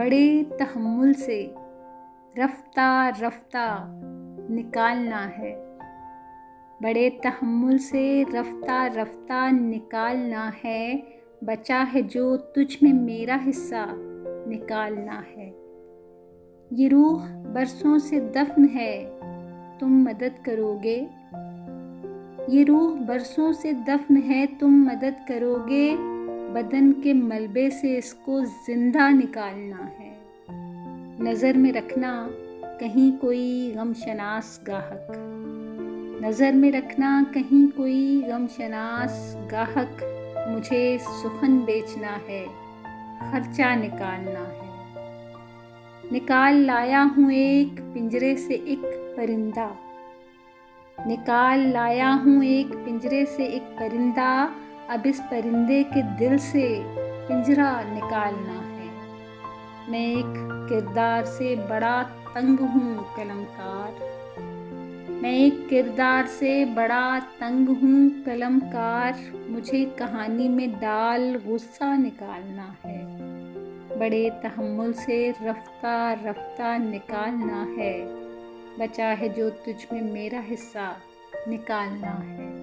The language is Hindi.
बड़े तहम्मुल से रफ्ता रफ्ता निकालना है। बड़े तहम्मुल से रफ्ता रफ्ता निकालना है। बचा है जो तुझ में मेरा हिस्सा निकालना है। ये रूह बरसों से दफन है, तुम मदद करोगे। ये रूह बरसों से दफन है, तुम मदद करोगे। बदन के मलबे से इसको जिंदा निकालना है। नज़र में रखना कहीं कोई गमशनास गाहक। नज़र में रखना कहीं कोई गमशनास गाहक। मुझे सुखन बेचना है, खर्चा निकालना है। निकाल लाया हूँ एक पिंजरे से एक परिंदा। निकाल लाया हूँ एक पिंजरे से एक परिंदा। अब इस परिंदे के दिल से पिंजरा निकालना है। मैं एक किरदार से बड़ा तंग हूँ कलमकार। मैं एक किरदार से बड़ा तंग हूँ कलमकार। मुझे कहानी में डाल गुस्सा निकालना है। बड़े तहम्मुल से रफ्ता रफ्ता निकालना है। बचा है जो तुझ में मेरा हिस्सा निकालना है।